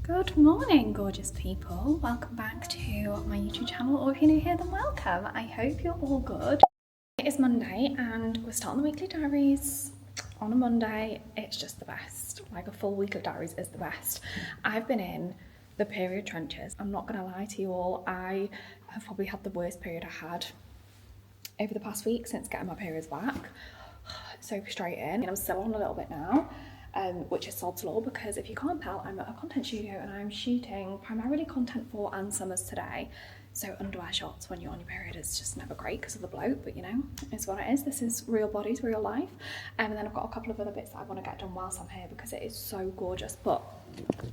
Good morning, gorgeous people. Welcome back to my YouTube channel, or if you're new here, then welcome. I hope you're all good. It is Monday and we're starting the weekly diaries on a Monday. It's just the best. Like, a full weekly diaries is the best. I've been in the period trenches. I'm not gonna lie to you all. I have probably had the worst period I had over the past week since getting my periods back. So frustrating. And I'm still on a little bit now. Which is sod's law, because if you can't tell, I'm at a content studio and I'm shooting primarily content for Ann Summers today. So underwear shots when you're on your period is just never great because of the bloat, but you know, it's what it is. This is real bodies, real life. And then I've got a couple of other bits that I want to get done whilst I'm here because it is so gorgeous. But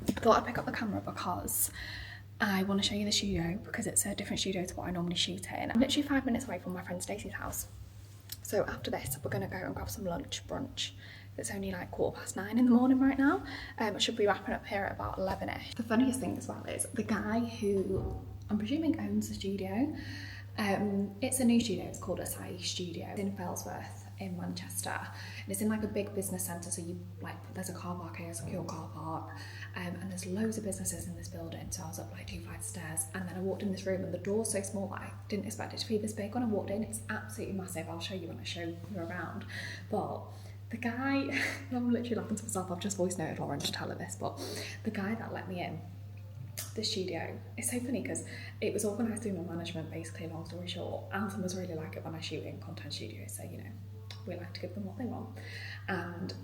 I thought I'd pick up the camera because I want to show you the studio, because it's a different studio to what I normally shoot in. I'm literally 5 minutes away from my friend Stacey's house. So after this, we're going to go and grab some brunch. It's only like 9:15 in the morning right now. I should be wrapping up here at about 11ish. The funniest thing as well is the guy who I'm presuming owns the studio. It's a new studio, it's called Asos Studio. It's in Fellsworth in Manchester. And it's in like a big business centre, so you there's a car park here, a secure car park. And there's loads of businesses in this building. So I was up like 2 flights of stairs, and then I walked in this room and the door's so small that I didn't expect it to be this big. When I walked in, it's absolutely massive. I'll show you when I show you around. But the guy, I'm literally laughing to myself, I've just voice noted Lauren to tell her this, but the guy that let me in the studio, it's so funny because it was organised through my management, basically, long story short. Anthony was really like it when I shoot in content studios, so you know, we like to give them what they want. And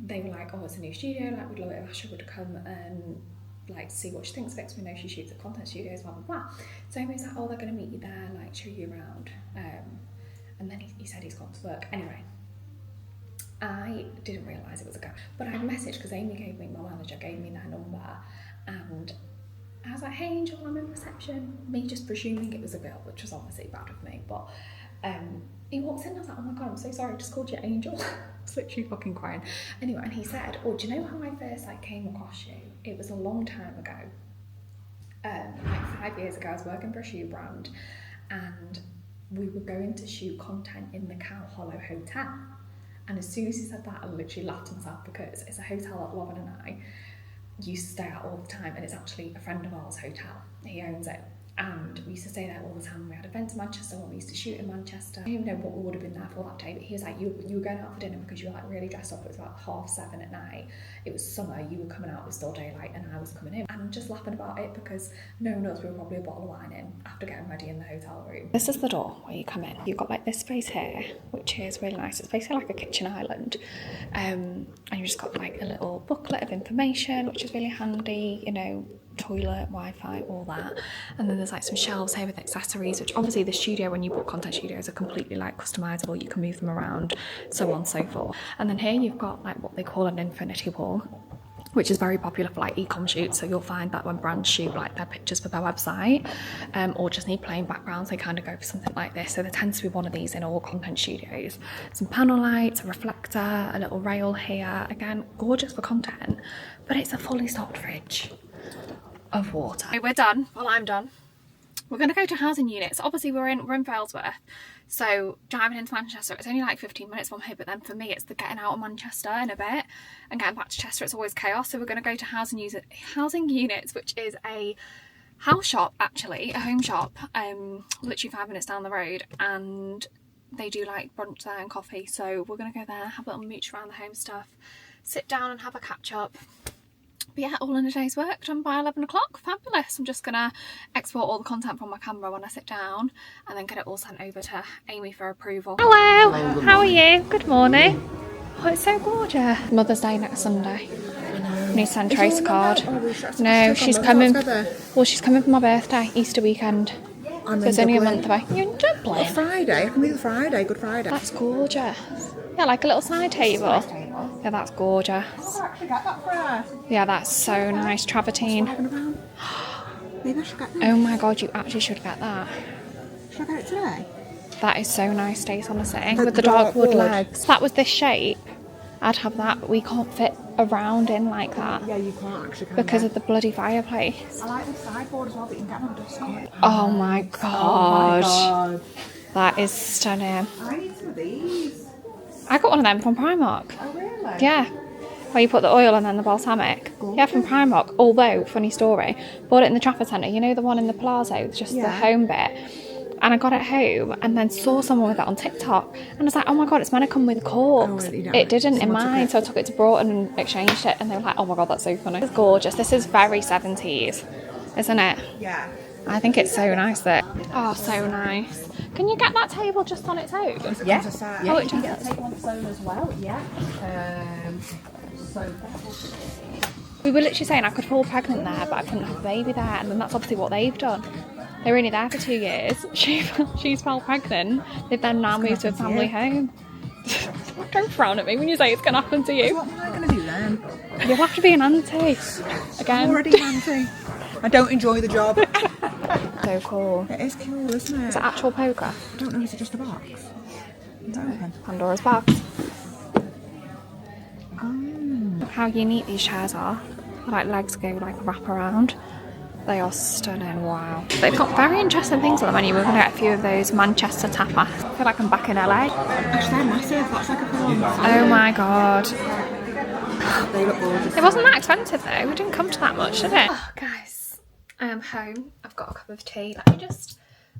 they were like, oh, it's a new studio, like we'd love it if Asha would come and like see what she thinks of it, 'cause we know she shoots at content studios, blah blah blah. So he was like, oh, they're going to meet you there, like show you around. And then he said he's gone to work. Anyway, I didn't realise it was a guy, but I messaged because Amy gave me, my manager gave me their number, and I was like, hey Angel, I'm in reception. Me just presuming it was a girl, which was obviously bad of me, but he walks in and I was like, oh my god, I'm so sorry, I just called you Angel. I was literally fucking crying. Anyway, and he said, oh, do you know how I first came across you? It was a long time ago, like 5 years ago. I was working for a shoe brand and we were going to shoot content in the Cow Hollow Hotel. And as soon as he said that, I literally laughed to myself, because it's a hotel that Lauren and I used to stay at all the time, and it's actually a friend of ours' hotel. He owns it, and we used to stay there all the time. We had events in Manchester when we used to shoot in Manchester. I don't even know what we would have been there for that day, but he was like, you were going out for dinner because you were like really dressed up. It was about 7:30 at night. It was summer, you were coming out, it was still daylight, and I was coming in. And I'm just laughing about it because no one knows we were probably a bottle of wine in after getting ready in the hotel room. This is the door where you come in. You've got like this space here, which is really nice. It's basically like a kitchen island. And you've just got like a little booklet of information, which is really handy, you know, toilet, Wi-Fi, all that. And then there's like some shelves here with accessories, which obviously the studio, when you book content studios, are completely like customizable. You can move them around, so on and so forth. And then here you've got like what they call an infinity wall, which is very popular for like e-com shoots. So you'll find that when brands shoot like their pictures for their website, or just need plain backgrounds, they kind of go for something like this. So there tends to be one of these in all content studios. Some panel lights, a reflector, a little rail here. Again, gorgeous for content, but it's a fully stocked fridge of water. Okay, we're done. Well, I'm done. We're going to go to housing units. Obviously we're in Fellsworth, so driving into Manchester, it's only like 15 minutes from here, but then for me it's the getting out of Manchester in a bit and getting back to Chester. It's always chaos. So we're going to go to housing units, which is a house shop, actually, a home shop, literally 5 minutes down the road, and they do like brunch there and coffee. So we're going to go there, have a little mooch around the home stuff, sit down and have a catch up. But yeah, all in a day's work done by 11 o'clock. Fabulous. I'm just gonna export all the content from my camera when I sit down and then get it all sent over to Amy for approval. Hello, how are you? Good morning. Oh, it's so gorgeous. Mother's Day next Sunday. I need to send Trace a card. No, she's coming. Well, she's coming for my birthday, Easter weekend. So it's only a month away. You're in Dublin? Friday. I can be the Friday, Good Friday. That's gorgeous. Yeah, like a little side table. Yeah, that's gorgeous. I'll actually get that for her. Yeah, that's so nice. Travertine. Maybe I should get that. Oh my god, you actually should get that. Should I get it today? That is so nice, Stace, honestly. With the dark wood legs. If that was this shape, I'd have that, but we can't fit around in like that. Yeah, you can't actually. Because of the bloody fireplace. I like the sideboard as well, but you can get them on dust covered. Oh my god. Oh my god. That is stunning. I need some of these. I got one of them from Primark. Oh really? Yeah. where you put the oil and then the balsamic. Yeah, from Primark. Although, funny story, bought it in the Trafford Centre. You know the one in the Plaza, just the home bit. And I got it home and then saw someone with it on TikTok. And I was like, oh my God, it's meant to come with corks. It didn't in mine. So I took it to Broughton and exchanged it. And they were like, oh my God, that's so funny. It's gorgeous. This is very 70s, isn't it? Yeah. I think it's so nice that. Oh, so nice. Can you get that table just on its own? Yeah. Oh, it You does. get the table on its own as well, yeah. So We were literally saying I could fall pregnant there, but I couldn't have a baby there. And then that's obviously what they've done. They were only there for 2 years. She's fell pregnant. They've then now moved to a family home. Don't frown at me when you say it's going to happen to you. What am I going to do then? You'll have to be an auntie. Again. I'm already an auntie. I don't enjoy the job. So cool. It is cool, isn't it? Is it actual poker? I don't know, is it just a box? It's open. Pandora's box. Oh. How unique these chairs are. Like legs go like wrap around. They are stunning, wow. They've got very interesting things on the menu. We're going to get a few of those Manchester tapas. I feel like I'm back in LA. Actually, they're massive. That's like a full-on Oh my God. They look gorgeous. It wasn't that expensive though. We didn't come to that much, did it? Oh, guys, I am home. I've got a cup of tea. Let me just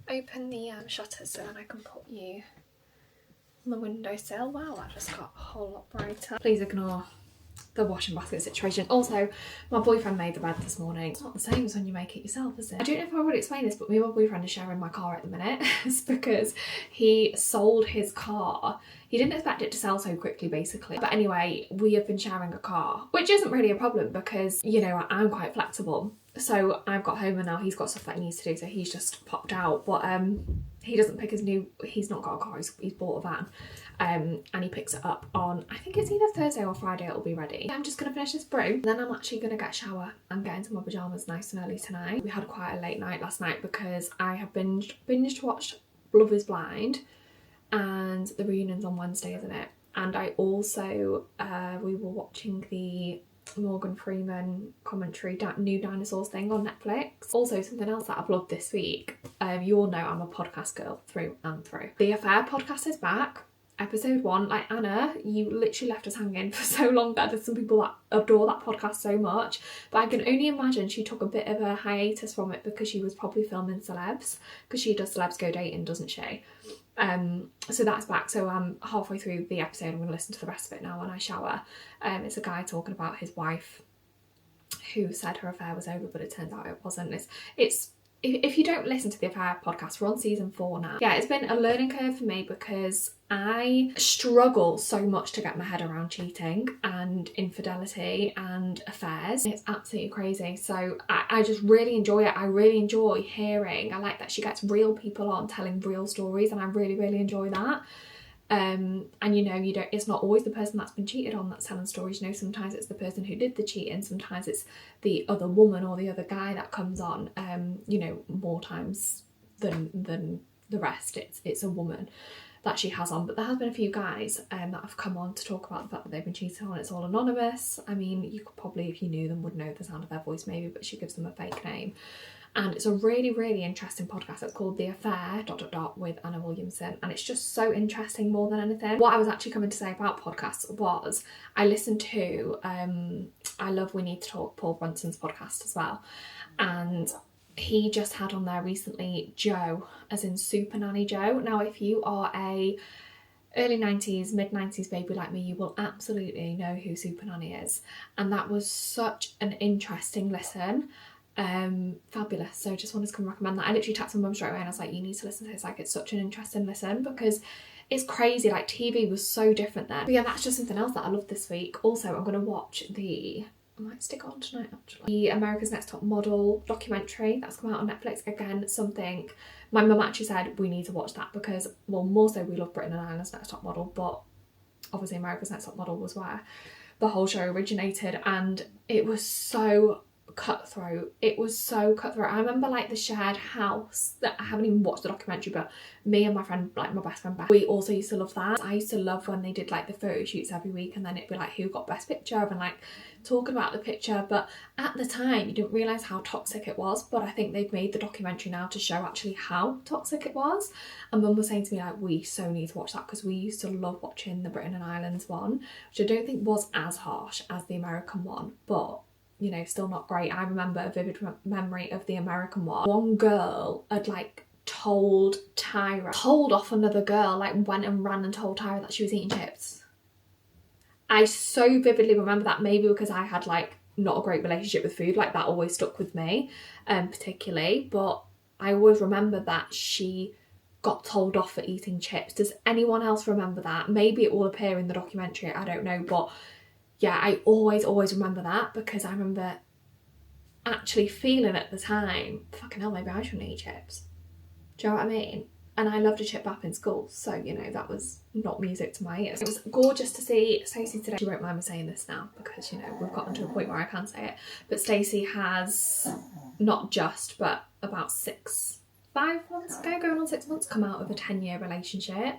open the shutters so then I can put you on the windowsill. Wow, that just got a whole lot brighter. Please ignore the washing basket situation. Also, my boyfriend made the bed this morning. It's not the same as when you make it yourself, is it? I don't know if I would explain this, but me and my boyfriend are sharing my car at the minute. It's because he sold his car. He didn't expect it to sell so quickly, basically. But anyway, we have been sharing a car, which isn't really a problem because, you know, I'm quite flexible. So I've got home and now he's got stuff that he needs to do, so he's just popped out. But he doesn't pick he's not got a car, he's bought a van. And he picks it up on, I think it's either Thursday or Friday it'll be ready. I'm just going to finish this brew, then I'm actually going to get a shower and get into my pyjamas nice and early tonight. We had quite a late night last night because I have binge watched Love is Blind, and the reunion's on Wednesday, isn't it? And I also, we were watching the Morgan Freeman commentary, New Dinosaurs thing on Netflix. Also, something else that I've loved this week, you all know I'm a podcast girl through and through. The Affair podcast is back. Episode 1, like Anna, you literally left us hanging for so long there. There's some people that adore that podcast so much, but I can only imagine she took a bit of a hiatus from it because she was probably filming Celebs, because she does Celebs Go Dating, doesn't she? So that's back. So I'm halfway through the episode. I'm going to listen to the rest of it now when I shower. It's a guy talking about his wife who said her affair was over, but it turns out it wasn't. It's if you don't listen to the Affair podcast, we're on season 4 now. Yeah, it's been a learning curve for me because I struggle so much to get my head around cheating and infidelity and affairs. It's absolutely crazy. So I just really enjoy it. I really enjoy hearing. I like that she gets real people on telling real stories, and I really, really enjoy that. And you know, it's not always the person that's been cheated on that's telling stories. You know, sometimes it's the person who did the cheating, sometimes it's the other woman or the other guy that comes on. You know, more times than the rest, it's a woman that she has on. But there has been a few guys that have come on to talk about the fact that they've been cheated on. It's all anonymous. I mean, you could probably, if you knew them, would know the sound of their voice maybe, but she gives them a fake name. And it's a really, really interesting podcast. It's called The Affair ... with Anna Williamson. And it's just so interesting more than anything. What I was actually coming to say about podcasts was I listened to I Love We Need to Talk, Paul Brunson's podcast as well. And he just had on there recently Joe, as in Super Nanny Joe. Now, if you are a early 90s, mid 90s baby like me, you will absolutely know who Super Nanny is. And that was such an interesting listen. Fabulous. So just wanted to come recommend that. I literally texted my mum straight away and I was like, you need to listen to this. Like, it's such an interesting listen because it's crazy. Like, TV was so different then. But yeah, that's just something else that I loved this week. Also, I'm going to watch I might stick on tonight actually, the America's Next Top Model documentary that's come out on Netflix. Again, something my mum actually said we need to watch that because, well, more so we love Britain and Ireland's Next Top Model, but obviously America's Next Top Model was where the whole show originated, and it was so cutthroat. It was so cutthroat. I remember like the shared house, that I haven't even watched the documentary, but me and my friend, like my best friend Beth, we also used to love that. I used to love when they did like the photo shoots every week, and then it'd be like who got best picture and like talking about the picture. But at the time you didn't realise how toxic it was, but I think they've made the documentary now to show actually how toxic it was. And Mum was saying to me like, we so need to watch that, because we used to love watching the Britain and Islands one, which I don't think was as harsh as the American one, but you know, still not great. I remember a vivid memory of the American one. One girl had like told off another girl, like went and ran and told Tyra that she was eating chips. I so vividly remember that, maybe because I had like not a great relationship with food, like that always stuck with me, particularly. But I always remember that she got told off for eating chips. Does anyone else remember that? Maybe it will appear in the documentary, I don't know, but yeah, I always remember that, because I remember actually feeling at the time, fucking hell, maybe I shouldn't eat chips. Do you know what I mean? And I loved a chip bap in school, so you know, that was not music to my ears. It was gorgeous to see Stacey today. She won't mind me saying this now, because you know, we've gotten to a point where I can say it. But Stacey has not just, but about 5 months ago, going on 6 months, come out of a 10-year relationship.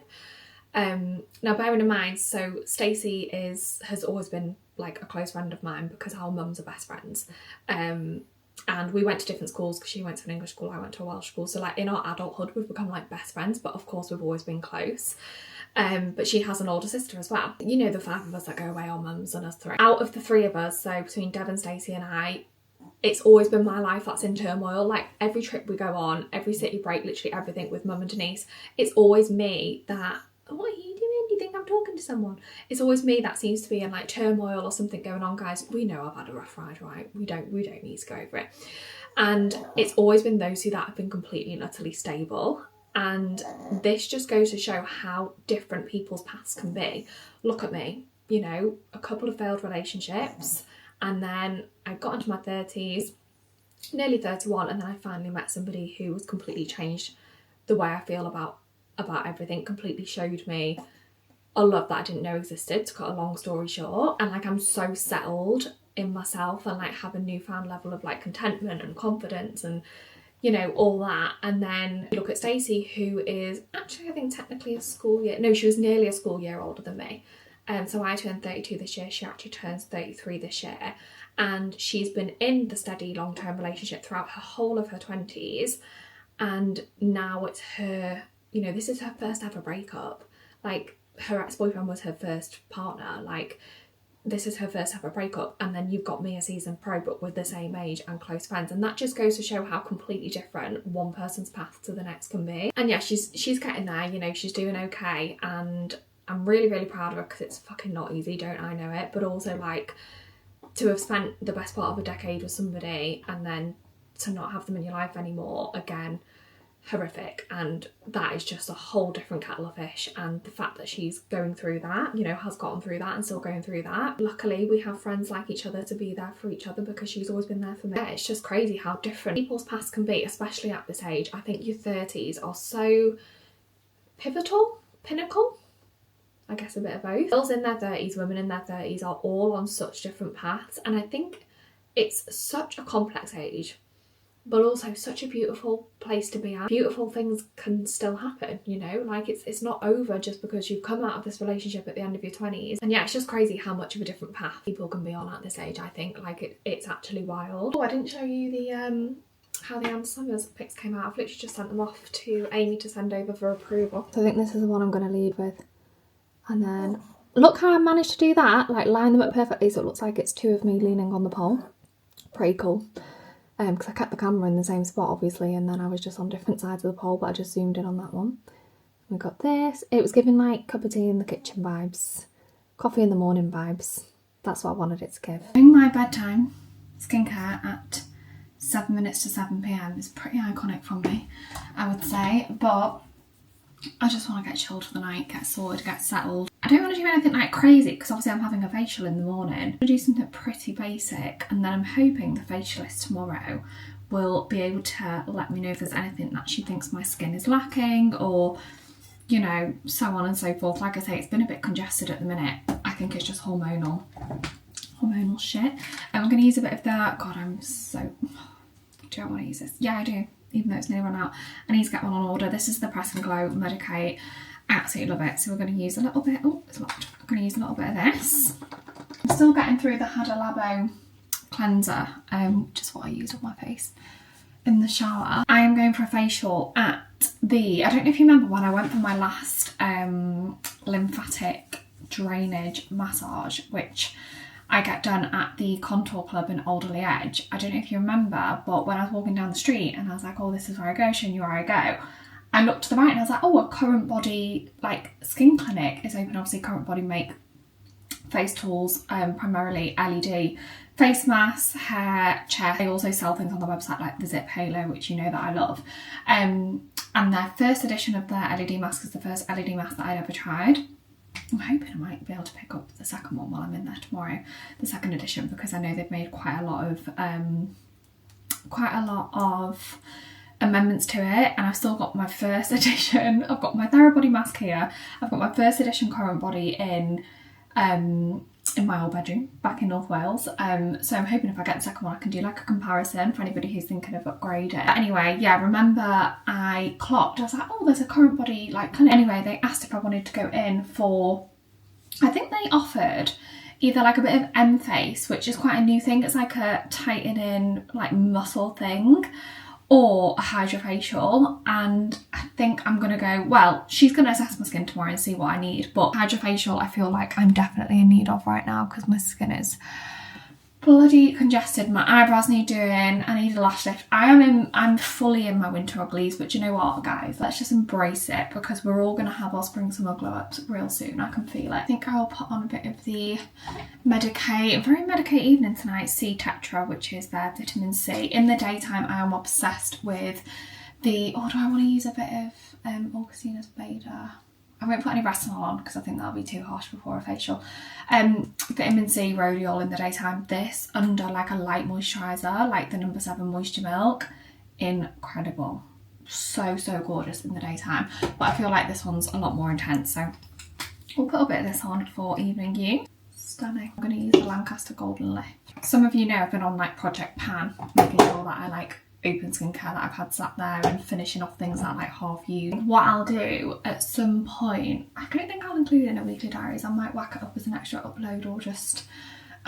Now bearing in mind, so Stacey has always been like a close friend of mine, because our mums are best friends, and we went to different schools, because she went to an English school, I went to a Welsh school, so like in our adulthood we've become like best friends, but of course we've always been close. But she has an older sister as well. You know, the 5 of us that go away, our mums and us 3. Out of the 3 of us, so between Dev and Stacey and I, it's always been my life that's in turmoil. Like every trip we go on, every city break, literally everything with Mum and Denise, it's always me that, what are you doing? Do you think I'm talking to someone? It's always me that seems to be in like turmoil or something going on. Guys, we know I've had a rough ride, right? We don't need to go over it. And it's always been those 2 that have been completely and utterly stable. And this just goes to show how different people's paths can be. Look at me, you know, a couple of failed relationships, and then I got into my 30s, nearly 31, and then I finally met somebody who was completely changed the way I feel about everything, completely showed me a love that I didn't know existed, to cut a long story short. And like I'm so settled in myself, and like have a newfound level of like contentment and confidence and, you know, all that. And then you look at Stacey, who is actually, I think technically she was nearly a school year older than me. So I turned 32 this year, she actually turns 33 this year, and she's been in the steady long-term relationship throughout her whole of her 20s, and now it's her, you know, this is her first ever breakup. Like her ex-boyfriend was her first partner, like this is her first ever breakup, and then you've got me, a seasoned pro, but with the same age and close friends, and that just goes to show how completely different one person's path to the next can be. And yeah, she's getting there, you know, she's doing okay, and I'm really, really proud of her, because it's fucking not easy, don't I know it? But also like to have spent the best part of a decade with somebody and then to not have them in your life anymore, again, horrific. And that is just a whole different kettle of fish. And the fact that she's going through that, you know, has gotten through that and still going through that. Luckily we have friends like each other to be there for each other, because she's always been there for me. Yeah, it's just crazy how different people's paths can be, especially at this age. I think your 30s are so pinnacle, I guess a bit of both. Girls in their 30s, women in their 30s are all on such different paths, and I think it's such a complex age, but also such a beautiful place to be at. Beautiful things can still happen, you know, like it's not over just because you've come out of this relationship at the end of your 20s. And yeah, it's just crazy how much of a different path people can be on at this age. I think like it's actually wild. Oh, I didn't show you the how the Ann Summers pics came out. I've literally just sent them off to Amy to send over for approval. So I think this is the one I'm going to lead with. And then look how I managed to do that, like line them up perfectly so it looks like it's 2 of me leaning on the pole. Pretty cool. Because I kept the camera in the same spot obviously, and then I was just on different sides of the pole, but I just zoomed in on that one. We got this. It was giving like cup of tea in the kitchen vibes, coffee in the morning vibes. That's what I wanted it to give. Doing my bedtime skincare at 7 minutes to 7 PM is pretty iconic from me, I would say, but I just want to get chilled for the night, get sorted, get settled. I don't want to do anything like crazy, because obviously I'm having a facial in the morning. I'm going to do something pretty basic, and then I'm hoping the facialist tomorrow will be able to let me know if there's anything that she thinks my skin is lacking, or, you know, so on and so forth. Like I say, it's been a bit congested at the minute. I think it's just hormonal hormonal shit. I'm going to use a bit of that. God, I'm so... Do I want to use this? Yeah, I do, even though it's nearly run out. I need to get one on order. This is the Press and Glow Medicate. Absolutely love it. So we're going to use a little bit... Oh, it's locked. I'm going to use a little bit of this. I'm still getting through the Hada Labo cleanser, which is what I use on my face in the shower. I am going for a facial at the... I don't know if you remember when I went for my last lymphatic drainage massage, which I get done at the Contour Club in Alderley Edge. I don't know if you remember, but when I was walking down the street and I was like, oh, this is where I go, showing you where I go, I looked to the right and I was like, oh, a Current Body like skin clinic is open. Obviously Current Body make face tools, primarily LED face masks, hair, chest. They also sell things on the website like the Zip Halo, which you know that I love. And their first edition of their LED mask is the first LED mask that I'd ever tried. I'm hoping I might be able to pick up the second one while I'm in there tomorrow, the second edition, because I know they've made quite a lot of amendments to it, and I've still got my first edition. I've got my Therabody mask here. I've got my first edition Current Body in my old bedroom back in North Wales. So I'm hoping if I get the second one I can do like a comparison for anybody who's thinking of upgrading. But anyway, yeah, remember I clocked, I was like, oh, there's a Current Body like clinic. Anyway, they asked if I wanted to go in for, I think they offered either like a bit of M-Face, which is quite a new thing. It's like a tightening like muscle thing, or a hydrofacial. And I think I'm gonna go, well, she's gonna assess my skin tomorrow and see what I need, but hydrofacial I feel like I'm definitely in need of right now because my skin is bloody congested. My eyebrows need doing, I need a lash lift. I'm fully in my winter uglies, but you know what, guys, let's just embrace it because we're all gonna have our spring summer glow ups real soon. I can feel it. I think I'll put on a bit of the Medicate, very Medicate evening tonight, C Tetra, which is their vitamin C. In the daytime I am obsessed with the, oh, do I want to use a bit of Augustina's Beta? I won't put any retinol on because I think that'll be too harsh before a facial. Vitamin C rhodiol in the daytime. This under like a light moisturiser, like the No. 7 Moisture Milk. Incredible. So, so gorgeous in the daytime. But I feel like this one's a lot more intense. So we'll put a bit of this on for evening you. Stunning. I'm going to use the Lancaster Golden Lift. Some of you know I've been on like Project Pan, making sure that I like open skincare that I've had sat there and finishing off things that I like half used. What I'll do at some point, I don't think I'll include it in a weekly diaries, I might whack it up as an extra upload or just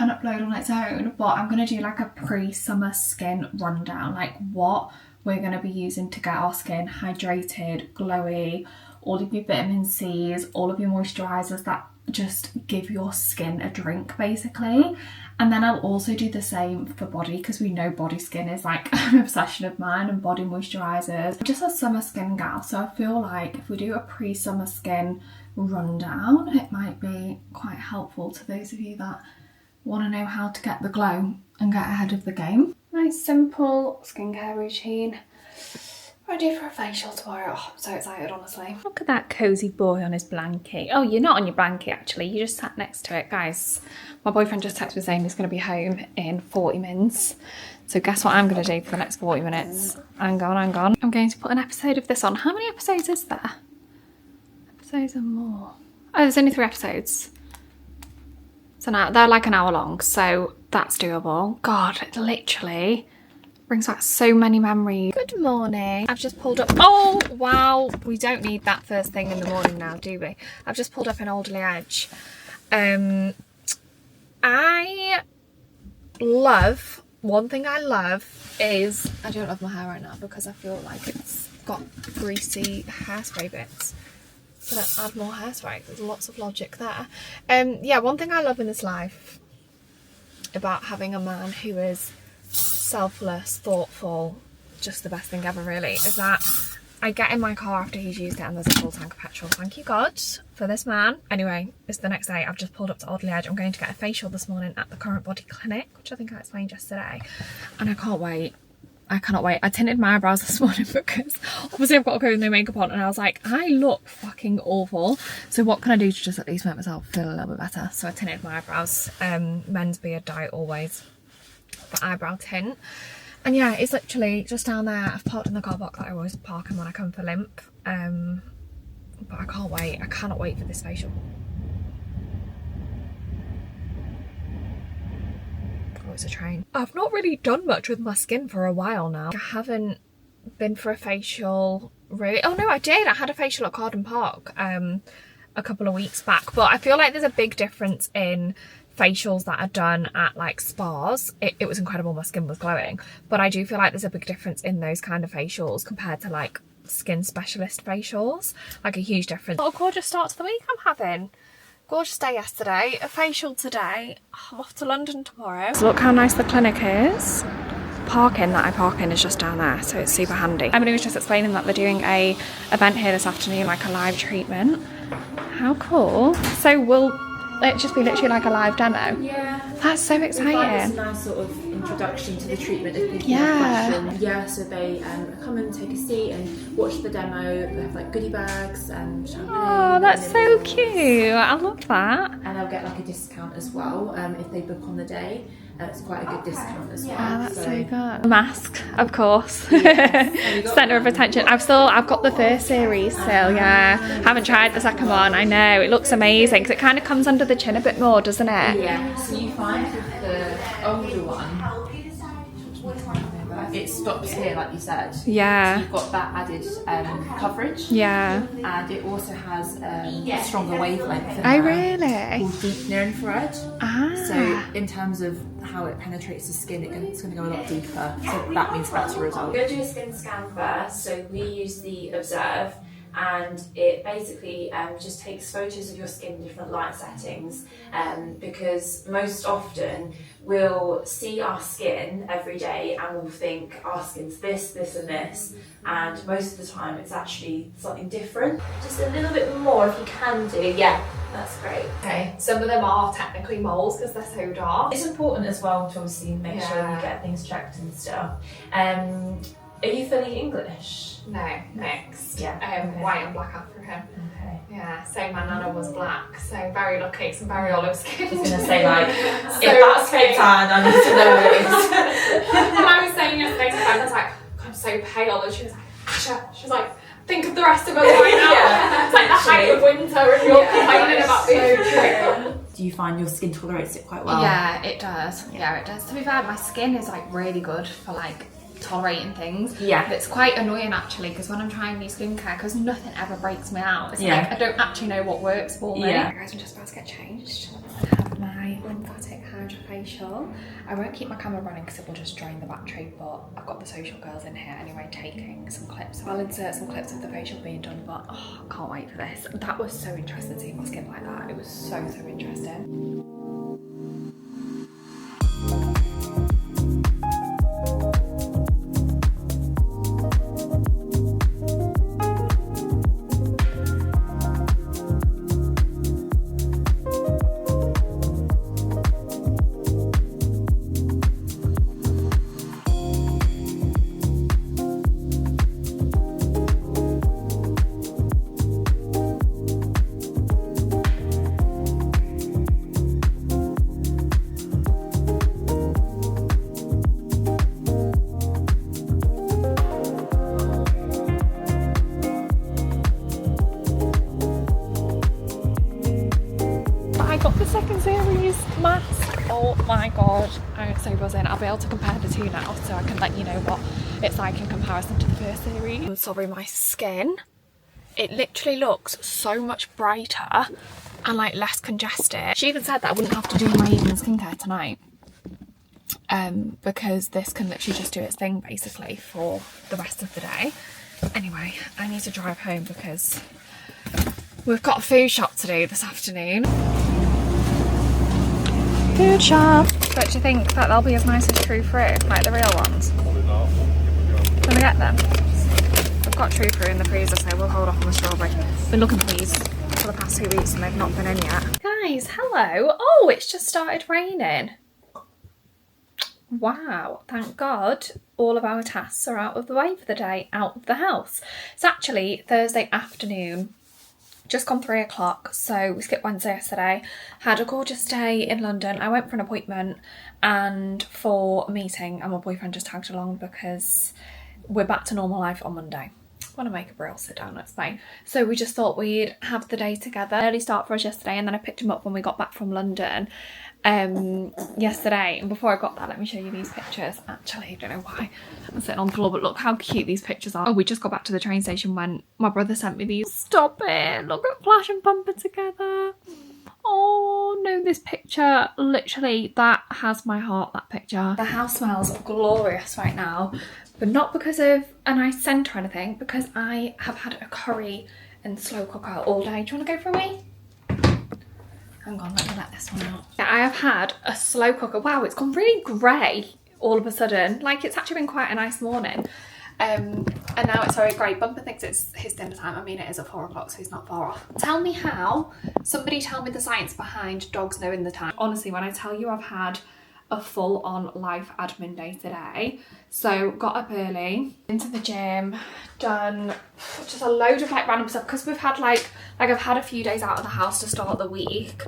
an upload on its own, but I'm going to do like a pre-summer skin rundown, like what we're going to be using to get our skin hydrated, glowy, all of your vitamin C's, all of your moisturisers that just give your skin a drink basically. And then I'll also do the same for body because we know body skin is like an obsession of mine, and body moisturisers. I'm just a summer skin gal, so I feel like if we do a pre-summer skin rundown, it might be quite helpful to those of you that want to know how to get the glow and get ahead of the game. Nice simple skincare routine. Ready for a facial tomorrow. Oh, I'm so excited, honestly. Look at that cosy boy on his blanket. Oh, you're not on your blanket, actually. You just sat next to it. Guys, my boyfriend just texted me saying he's going to be home in 40 minutes. So guess what I'm going to do for the next 40 minutes? Hang on, hang on. I'm going to put an episode of this on. How many episodes is there? Episodes and more. Oh, there's only 3 episodes. So now they're like an hour long, so that's doable. God, it literally brings back so many memories. Good morning. I've just pulled up. Oh, wow. We don't need that first thing in the morning now, do we? I've just pulled up in Alderley Edge. One thing I love is, I don't love my hair right now because I feel like it's got greasy hairspray bits. So let's add more hairspray. There's lots of logic there. Yeah, one thing I love in this life about having a man who is selfless, thoughtful, just the best thing ever really, is that I get in my car after he's used it and there's a full tank of petrol. Thank you God for this man. Anyway, it's the next day. I've just pulled up to Alderley Edge. I'm going to get a facial this morning at the Current Body Clinic, which I think I explained yesterday, and I can't wait. I cannot wait. I tinted my eyebrows this morning because obviously I've got to go with no makeup on, and I was like, I look fucking awful. So what can I do to just at least make myself feel a little bit better? So I tinted my eyebrows. Men's beard diet always. Eyebrow tint, and yeah, it's literally just down there. I've parked in the car park that I always park in when I come for limp, but I can't wait. I cannot wait for this facial. it's a train. I've not really done much with my skin for a while now. I haven't been for a facial really. Oh no, I did. I had a facial at Carden Park a couple of weeks back, but I feel like there's a big difference in facials that are done at like spas. It was incredible, my skin was glowing, but I do feel like there's a big difference in those kind of facials compared to like skin specialist facials. Like a huge difference. What a gorgeous start to the week I'm having. Gorgeous day yesterday, a facial today. I'm off to London tomorrow. So look how nice the clinic is. Parking that I park in is just down there, so it's super handy. Emily was just explaining that they're doing a event here this afternoon, like a live treatment. How cool. So will it just be literally like a live demo? Yeah. That's so exciting. It's a nice sort of introduction to the treatment if people Yeah. have questions. Yeah, so they come and take a seat and watch the demo. They have like goodie bags and champagne. Oh, that's so cute. I love that. And they'll get like a discount as well if they book on the day. It's quite a good discount as well. Yeah, that's so good. Mask, of course. Centre of attention. I've got the first series still, yeah. Haven't tried the second one, I know. It looks amazing because it kind of comes under the chin a bit more, doesn't it? Yeah, so you find with the older one, it stops here, like you said. Yeah. So you've got that added coverage. Yeah. And it also has a stronger wavelength. Oh, really? Called deep near infrared. Ah. So in terms of how it penetrates the skin, it's going to go a lot deeper. So that means better result. We're going to do a skin scan first. So we use the Observe, and it basically just takes photos of your skin in different light settings, because most often we'll see our skin every day and we'll think our skin's this, this and this, and most of the time it's actually something different. Just a little bit more if you can do. Yeah, that's great. Okay, some of them are technically moles because they're so dark. It's important as well to obviously make sure you get things checked and stuff. Are you fully English? No, mixed. Yeah. Okay. White and black African. Okay. Yeah, so my nana was black, so very lucky, some very olive skin. I was going to say, like, So if that's fake tan, I need to know it is. And I was saying yesterday to friends, I was like, I'm so pale, and she was like, Asha, she was like, think of the rest of us right now. Yeah, it's like the height of winter and you're complaining about being Do you find your skin tolerates it quite well? Yeah, it does. Yeah, it does. To be fair, my skin is like really good for like tolerating things. Yeah. It's quite annoying actually because when I'm trying new skincare, because nothing ever breaks me out. It's Yeah. like I don't actually know what works for me. Yeah. Guys, I'm just about to get changed. I have my lymphatic hydrofacial. I won't keep my camera running because it will just drain the battery, but I've got the social girls in here anyway taking some clips. I'll insert some clips of the facial being done, but oh, I can't wait for this. That was so interesting seeing my skin like that. It was so interesting. Second series mask. Oh my god, I'm so buzzing. I'll be able to compare the two now so I can let you know what it's like in comparison to the first series. I'm sorry, my skin, it literally looks so much brighter and like less congested. She even said that I wouldn't have to do my evening skincare tonight because this can literally just do its thing basically for the rest of the day. Anyway, I need to drive home because we've got a food shop to do this afternoon. Food shop. Don't you think that they'll be as nice as True Fruit, like the real ones? Can we get them? We've got True Fruit in the freezer, so we'll hold off on the strawberry. Been looking for these for the past 2 weeks and they've not been in yet. Guys, hello. Oh, it's just started raining. Wow, thank God all of our tasks are out of the way for the day, out of the house. It's actually Thursday afternoon. Just gone 3 o'clock, so we skipped Wednesday yesterday. Had a gorgeous day in London. I went for an appointment and for a meeting, and my boyfriend just tagged along because we're back to normal life on Monday. I want to make a real sit down, let's say. So we just thought we'd have the day together. Early start for us yesterday, and then I picked him up when we got back from London. yesterday, and before I got that, let me show you these pictures. Actually, I don't know why I'm sitting on the floor, but look how cute these pictures are. Oh, we just got back to the train station when my brother sent me these. Stop it, look at Flash and Bumper together. Oh no, this picture, literally, that has my heart, that picture. The house smells glorious right now, but not because of a nice scent or anything, because I have had a curry and slow cooker all day. Do you want to go for a wee? Hang on, let me let this one out. Yeah, I have had a slow cooker. Wow, it's gone really grey all of a sudden. Like, it's actually been quite a nice morning. And now it's very grey. Bumper thinks it's his dinner time. I mean, it is at 4 o'clock, so he's not far off. Tell me how. Somebody tell me the science behind dogs knowing the time. Honestly, when I tell you I've had a full-on life admin day today. So got up early, into the gym, done just a load of like random stuff, because we've had like I've had a few days out of the house to start the week.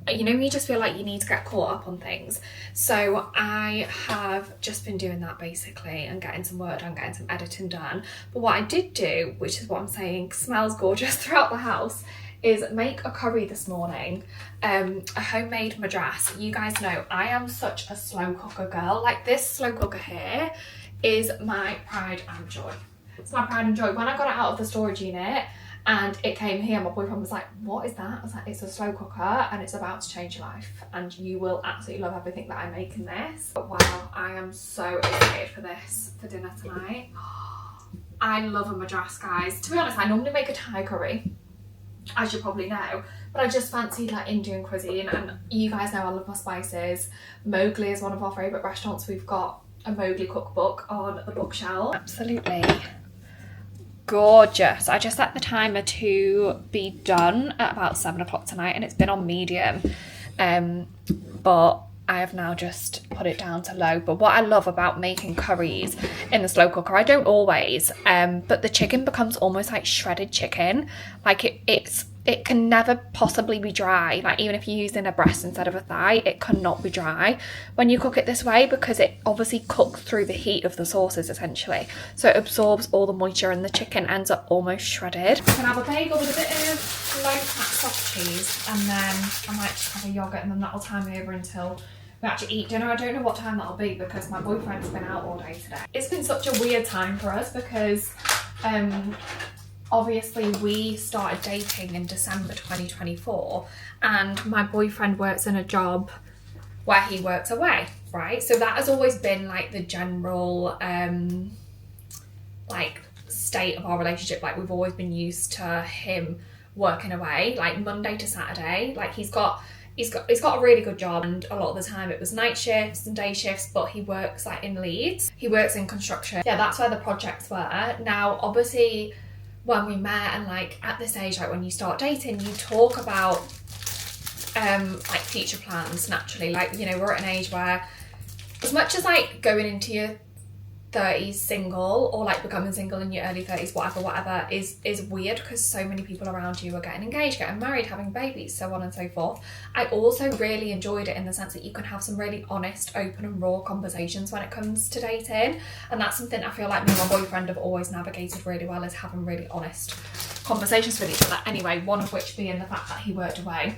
You know, you just feel like you need to get caught up on things. So I have just been doing that basically, and getting some work done, getting some editing done. But what I did do, which is what I'm saying smells gorgeous throughout the house, is make a curry this morning, a homemade madras. You guys know I am such a slow cooker girl. Like, this slow cooker here is my pride and joy. It's my pride and joy. When I got it out of the storage unit and it came here, my boyfriend was like, what is that? I was like, it's a slow cooker and it's about to change your life, and you will absolutely love everything that I make in this. But wow, I am so excited for this for dinner tonight. I love a madras, guys. To be honest, I normally make a Thai curry, as you probably know, but I just fancied like Indian cuisine, and you guys know I love my spices. Mowgli is one of our favourite restaurants. We've got a Mowgli cookbook on the bookshelf. Absolutely gorgeous. I just set the timer to be done at about 7 o'clock tonight, and it's been on medium, but I have now just put it down to low. But what I love about making curries in the slow cooker, I don't always, but the chicken becomes almost like shredded chicken. Like it can never possibly be dry. Like, even if you're using a breast instead of a thigh, it cannot be dry when you cook it this way, because it obviously cooks through the heat of the sauces essentially. So it absorbs all the moisture and the chicken ends up almost shredded. I'm gonna have a bagel with a bit of low fat soft cheese, and then I might just have a yogurt, and then that'll time me over until we actually eat dinner. I don't know what time that'll be because my boyfriend's been out all day today. It's been such a weird time for us because obviously we started dating in December 2024, and my boyfriend works in a job where he works away, right? So that has always been like the general like state of our relationship. Like, we've always been used to him working away, like Monday to Saturday. Like, he's got a really good job, and a lot of the time it was night shifts and day shifts, but he works like in Leeds. He works in construction. Yeah, that's where the projects were. Now, obviously, when we met, and like at this age, like when you start dating, you talk about like future plans naturally. Like, you know, we're at an age where, as much as like going into your 30s single, or like becoming single in your early 30s, whatever is weird, because so many people around you are getting engaged, getting married, having babies, so on and so forth. I also really enjoyed it in the sense that you can have some really honest, open and raw conversations when it comes to dating, and that's something I feel like me and my boyfriend have always navigated really well, is having really honest conversations with each other. Anyway, one of which being the fact that he worked away.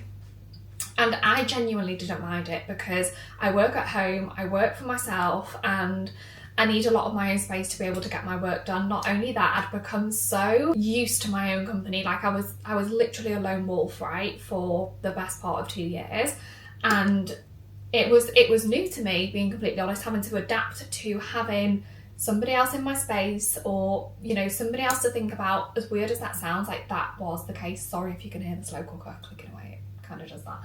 And I genuinely didn't mind it, because I work at home, I work for myself, and I need a lot of my own space to be able to get my work done. Not only that, I'd become so used to my own company. Like, I was literally a lone wolf, right, for the best part of 2 years. And it was new to me, being completely honest, having to adapt to having somebody else in my space, or, you know, somebody else to think about. As weird as that sounds, like that was the case. Sorry if you can hear the slow cooker clicking away, it kind of does that.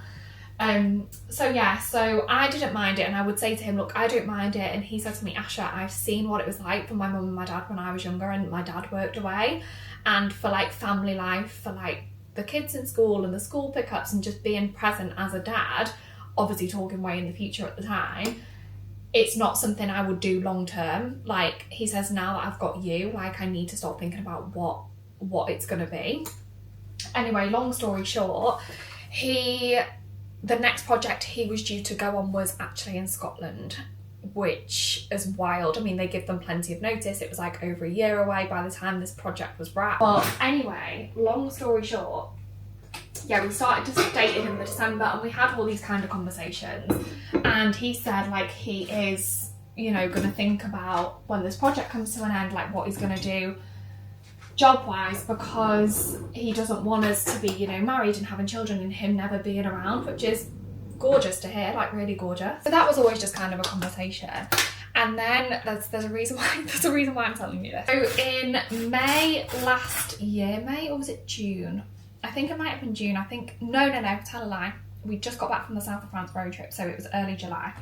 So I didn't mind it, and I would say to him, look, I don't mind it, and he said to me, Asha, I've seen what it was like for my mum and my dad when I was younger, and my dad worked away, and for like family life, for like the kids in school and the school pickups, and just being present as a dad, obviously talking way in the future at the time, it's not something I would do long term. Like, he says, now that I've got you, like, I need to start thinking about what it's gonna be. Anyway, long story short, the next project he was due to go on was actually in Scotland, which is wild. I mean, they give them plenty of notice. It was like over a year away by the time this project was wrapped. But anyway, long story short, yeah, we started just dating in December, and we had all these kind of conversations, and he said like he is, you know, going to think about when this project comes to an end, like what he's going to do job-wise, because he doesn't want us to be, you know, married and having children and him never being around, which is gorgeous to hear, like really gorgeous. So that was always just kind of a conversation. And then there's a reason why I'm telling you this. So in May last year, May, or was it June? I think it might have been June. I think no, tell a lie. We just got back from the south of France road trip, so it was early July.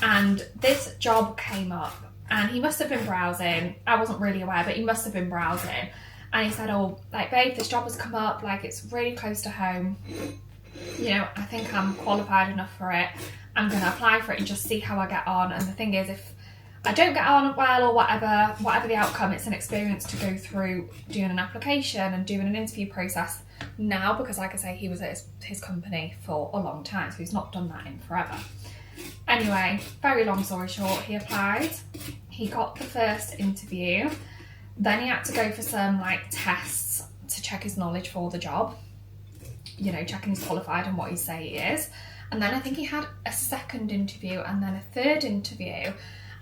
And this job came up, and he must have been browsing. I wasn't really aware, but he must have been browsing. And he said, oh, like, babe, this job has come up, like, it's really close to home. You know, I think I'm qualified enough for it. I'm going to apply for it and just see how I get on. And the thing is, if I don't get on well or whatever the outcome, it's an experience to go through doing an application and doing an interview process now, because like I say, he was at his company for a long time, so he's not done that in forever. Anyway, very long story short, he applied, he got the first interview, then he had to go for some like tests to check his knowledge for the job, you know, checking he's qualified and what he say he is. And then I think he had a second interview and then a third interview.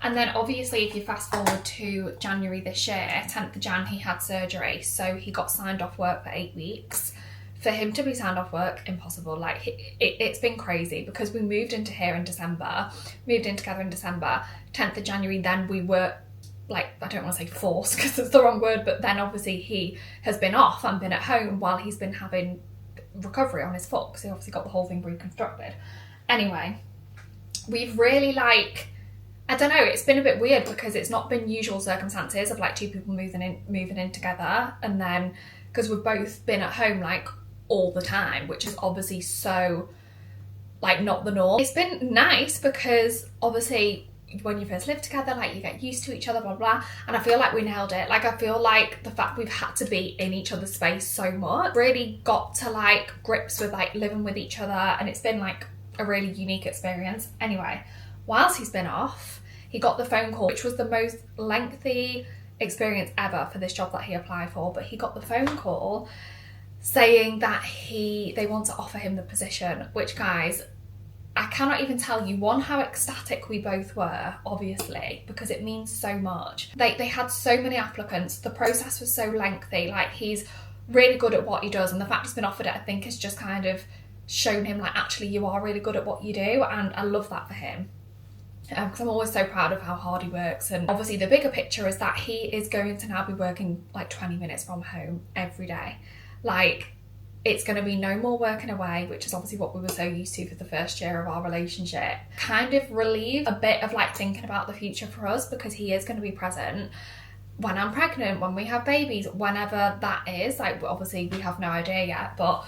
And then obviously if you fast forward to January this year, 10th of Jan, he had surgery. So he got signed off work for 8 weeks. For him to be signed off work, impossible. Like it's been crazy, because we moved into here in December, moved in together in December, 10th of January, then we were like, I don't want to say forced because it's the wrong word, but then obviously he has been off and been at home while he's been having recovery on his foot, because he obviously got the whole thing reconstructed. Anyway, we've really like, I don't know, it's been a bit weird because it's not been usual circumstances of like two people moving in together, and then because we've both been at home like all the time, which is obviously so like not the norm. It's been nice because obviously when you first live together, like you get used to each other, blah blah, and I feel like we nailed it. Like I feel like the fact we've had to be in each other's space so much really got to like grips with like living with each other, and it's been like a really unique experience. Anyway, whilst he's been off, he got the phone call, which was the most lengthy experience ever for this job that he applied for, but he got the phone call saying that they want to offer him the position, which, guys, I cannot even tell you, one, how ecstatic we both were, obviously, because it means so much. They had so many applicants, the process was so lengthy, like he's really good at what he does, and the fact he's been offered it, I think, has just kind of shown him like, actually, you are really good at what you do, and I love that for him. Because I'm always so proud of how hard he works. And obviously the bigger picture is that he is going to now be working like 20 minutes from home every day. Like, it's going to be no more working away, which is obviously what we were so used to for the first year of our relationship. Kind of relieved a bit of like thinking about the future for us, because he is going to be present when I'm pregnant, when we have babies, whenever that is. Like, obviously we have no idea yet, but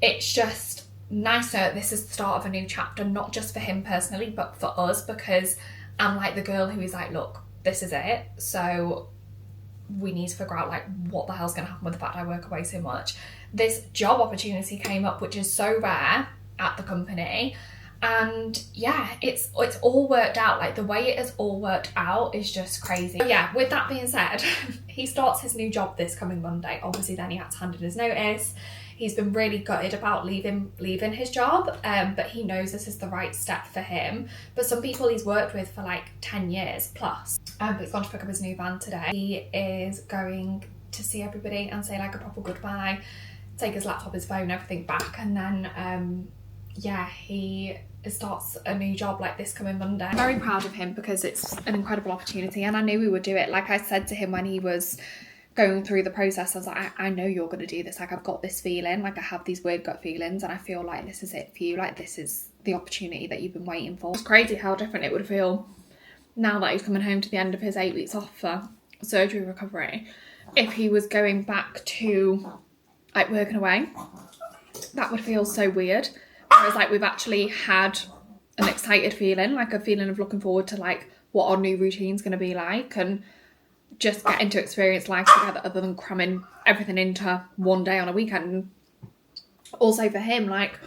it's just nicer. This is the start of a new chapter, not just for him personally, but for us, because I'm like the girl who is like, look, this is it, so we need to figure out like what the hell's going to happen with the fact I work away so much. This job opportunity came up, which is so rare at the company, and yeah, it's all worked out. Like the way it has all worked out is just crazy. But yeah, with that being said, he starts his new job this coming Monday. Obviously then he had to hand in his notice. He's been really gutted about leaving his job, but he knows this is the right step for him. But some people he's worked with for like 10 years plus. But he's gone to pick up his new van today. He is going to see everybody and say like a proper goodbye, take his laptop, his phone, everything back, and then yeah, he starts a new job like this coming Monday. I'm very proud of him because it's an incredible opportunity, and I knew we would do it. Like I said to him when he was going through the process, I was like, I know you're going to do this. Like, I've got this feeling, like I have these weird gut feelings, and I feel like this is it for you. Like, this is the opportunity that you've been waiting for. It's crazy how different it would feel now that he's coming home to the end of his 8 weeks off for surgery recovery. If he was going back to like working away, that would feel so weird. Whereas like we've actually had an excited feeling, like a feeling of looking forward to like what our new routine's going to be like, and just getting to experience life together other than cramming everything into one day on a weekend. Also for him, like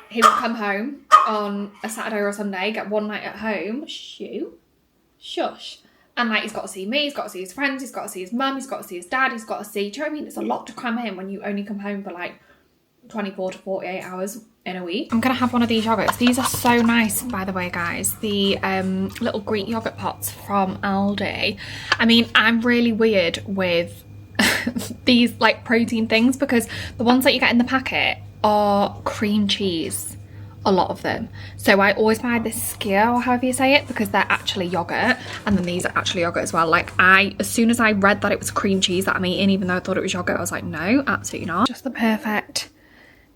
he would come home on a Saturday or a Sunday, get one night at home, shush. And like he's got to see me, he's got to see his friends, he's got to see his mum, he's got to see his dad, he's got to see, do you know what I mean? It's a lot to cram in when you only come home for like 24 to 48 hours in a week. I'm gonna have one of these yogurts. These are so nice, by the way, guys. The little Greek yogurt pots from Aldi. I mean, I'm really weird with these like protein things because the ones that you get in the packet are cream cheese, a lot of them. So I always buy this skyr, or however you say it, because they're actually yogurt, and then these are actually yogurt as well. Like, as soon as I read that it was cream cheese that I'm eating, even though I thought it was yogurt, I was like, no, absolutely not. Just the perfect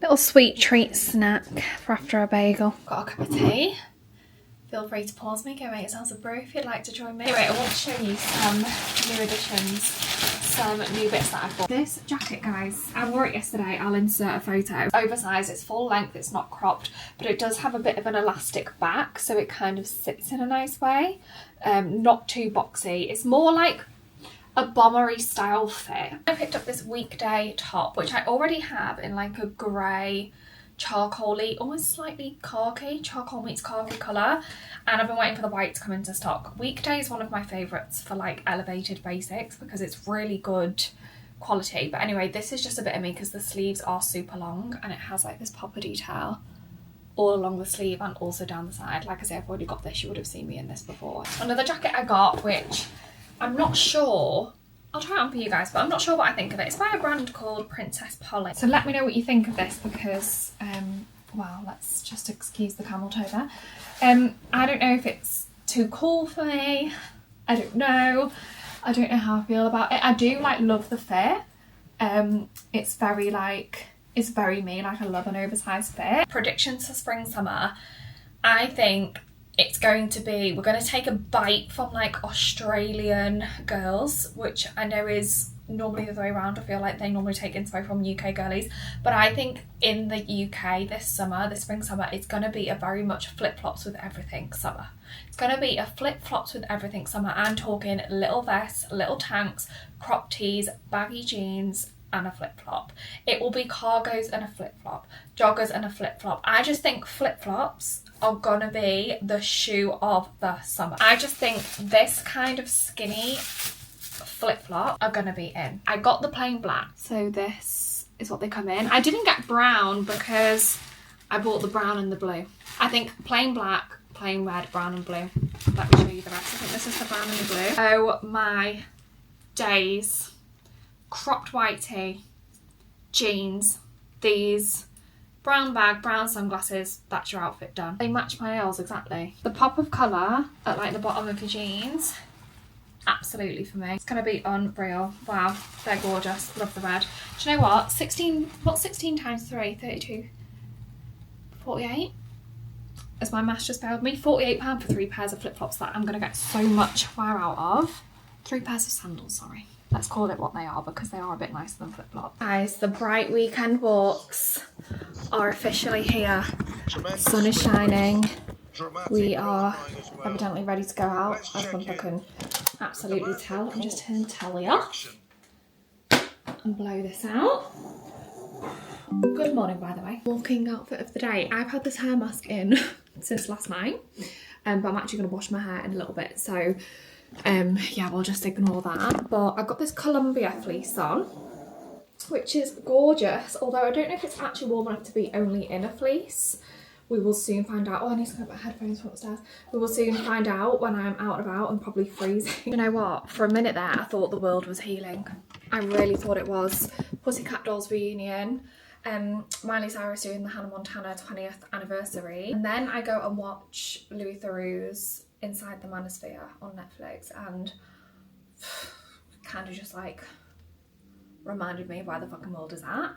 little sweet treat snack for after a bagel. Got a cup of tea. Feel free to pause me, go make yourselves a brew if you'd like to join me. Anyway, I want to show you some new additions, some new bits that I've bought. This jacket, guys, I wore it yesterday. I'll insert a photo. It's oversized, it's full length, it's not cropped, but it does have a bit of an elastic back, so it kind of sits in a nice way. Not too boxy. It's more like a bombery style fit. I picked up this weekday top, which I already have in like a grey, charcoaly, almost slightly khaki, charcoal meets khaki colour, and I've been waiting for the white to come into stock. Weekday is one of my favourites for like elevated basics because it's really good quality. But anyway, this is just a bit of me because the sleeves are super long and it has like this popper detail all along the sleeve and also down the side. Like I say, I've already got this, you would have seen me in this before. Another jacket I got, which I'm not sure, I'll try it on for you guys, but I'm not sure what I think of it. It's by a brand called Princess Polly. So let me know what you think of this because, well, let's just excuse the camel toe there. I don't know if it's too cool for me. I don't know. I don't know how I feel about it. I do like love the fit. It's very like, it's very me, like I love an oversized fit. Predictions for spring summer, I think it's going to be, we're going to take a bite from like Australian girls, which I know is normally the other way around. I feel like they normally take inspo from UK girlies, but I think in the UK this summer, this spring summer, it's going to be a very much flip-flops with everything summer. It's going to be a flip-flops with everything summer. I'm talking little vests, little tanks, crop tees, baggy jeans, and a flip-flop. It will be cargos and a flip-flop, joggers and a flip-flop. I just think flip-flops are gonna be the shoe of the summer. I just think this kind of skinny flip-flop are gonna be in. I got the plain black, so this is what they come in. I didn't get brown because I bought the brown and the blue. I think plain black, plain red, brown and blue. Let me show you the rest. I think this is the brown and the blue. Oh my days. Cropped white tee, jeans, these, brown bag, brown sunglasses, that's your outfit done. They match my nails exactly. The pop of colour at like the bottom of your jeans, absolutely for me. It's gonna be unreal. Wow, they're gorgeous. Love the red. Do you know what? 16 times 3? 32, 48? As my maths just failed me. £48 for 3 pairs of flip-flops that I'm gonna get so much wear out of. 3 pairs of sandals, sorry. Let's call it what they are because they are a bit nicer than flip-flops. Guys, the bright weekend walks are officially here. The sun is shining. We are evidently ready to go out. I think I can absolutely tell. Let me just turn the telly off and blow this out. Good morning, by the way. Walking outfit of the day. I've had this hair mask in since last night, but I'm actually going to wash my hair in a little bit. So yeah, we'll just ignore that. But I've got this Columbia fleece on, which is gorgeous, although I don't know if it's actually warm enough to be only in a fleece. We will soon find out. Oh, I need to get my headphones from upstairs. We will soon find out when I'm out and about and probably freezing. You know what? For a minute there, I thought the world was healing. I really thought it was. Pussycat Dolls reunion. Miley Cyrus doing the Hannah Montana 20th anniversary. And then I go and watch Louis Theroux's Inside the Manosphere on Netflix, and kind of just like reminded me of where the fucking world is at.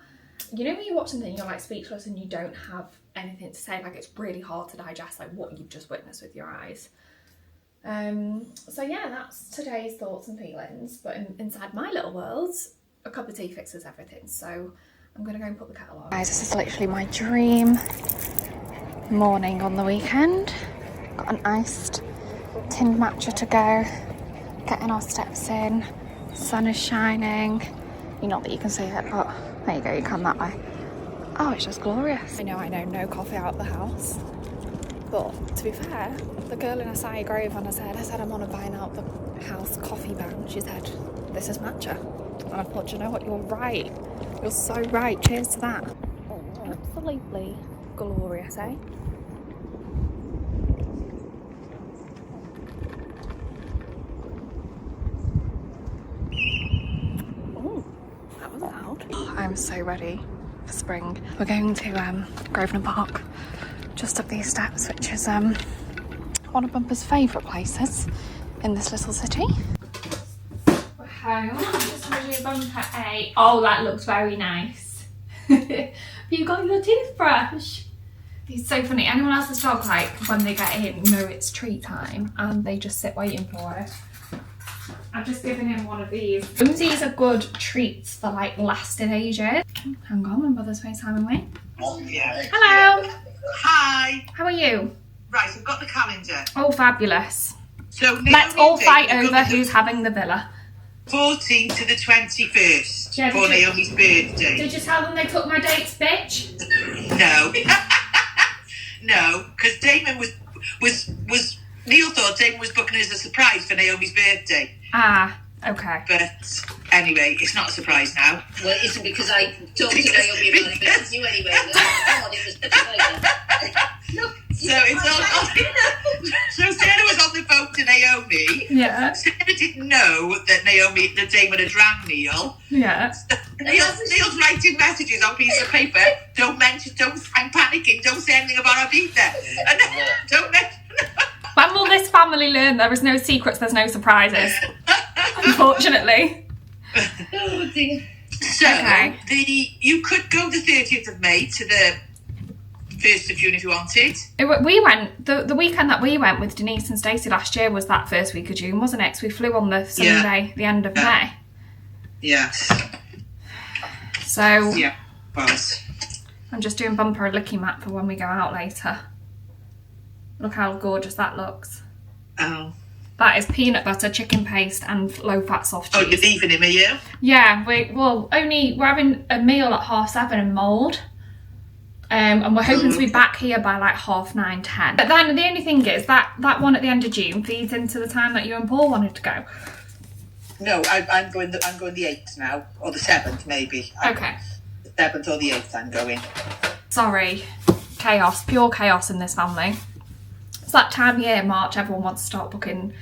You know when you watch something and you're like speechless and you don't have anything to say, like it's really hard to digest like what you've just witnessed with your eyes. So yeah, that's today's thoughts and feelings, but inside my little world, a cup of tea fixes everything, so I'm gonna go and put the kettle on. Guys, this is literally my dream morning on the weekend. Got an iced tinned matcha to go, getting our steps in, sun is shining. Not that you can see it, but there you go, you can that way. Oh, it's just glorious. I know, no coffee out of the house. But to be fair, the girl in Acai Grove, and I said I'm on a buying out the house coffee ban. She said, this is matcha. And I thought, you know what, you're right. You're so right. Cheers to that. Absolutely glorious, eh? Oh, that was loud. I'm so ready for spring. We're going to Grosvenor Park, just up these steps, which is one of Bumper's favourite places in this little city. We're home. Just going to do Bumper A. Oh, that looks very nice. You got your toothbrush. He's so funny. Anyone else's dog, like, when they get in, know it's treat time and they just sit waiting for it. I've just given him one of these. These are good treats for, like, lasting ages. Hang on, my mother's FaceTiming me. Oh, yeah. Hello. Hi. How are you? Right, I've got the calendar. Oh, fabulous. So Let's all fight over who's having the villa. 14th to the 21st Yeah, for Naomi's birthday. Did you tell them they took my dates, bitch? No. No, because Damon was Neil thought Damon was booking as a surprise for Naomi's birthday. Ah, okay. But anyway, it's not a surprise now. Well, it isn't because I talked to Naomi about it, but it's you anyway. God, it was the Look, So it's all. So Sarah was on the phone to Naomi. Yeah. Sarah didn't know that Damon had rang Neil. Yeah. Neil's writing messages on a piece of paper. I'm panicking. Don't say anything about our pizza. And don't mention. When will this family learn there is no secrets, there's no surprises? Unfortunately. oh dear. So Okay. you could go the 30th of May to the 1st of June if you wanted. We went, the weekend that we went with Denise and Stacey last year was that first week of June, wasn't it? 'Cause we flew on the Sunday, the end of May. Yes. So Yeah. Was. I'm just doing Bumper a licky mat for when we go out later. Look how gorgeous that looks. Oh. That is peanut butter, chicken paste and low-fat soft cheese. Oh, you're leaving him, are you? Yeah, we're having a meal at 7:30 in Mould. And we're hoping to be back here by like 9:30, 10. But then the only thing is that one at the end of June feeds into the time that you and Paul wanted to go. No, I'm going the 8th now, or the 7th maybe. Okay. The 7th or the 8th I'm going. Sorry. Chaos, pure chaos in this family. It's that time of year, March, everyone wants to start booking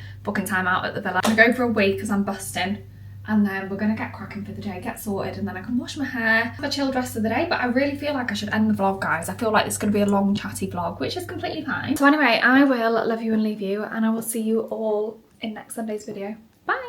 time out at the villa. I'm going to go for a week because I'm busting. And then we're going to get cracking for the day, get sorted, and then I can wash my hair, have a chilled rest of the day. But I really feel like I should end the vlog, guys. I feel like it's going to be a long, chatty vlog, which is completely fine. So anyway, I will love you and leave you, and I will see you all in next Sunday's video. Bye!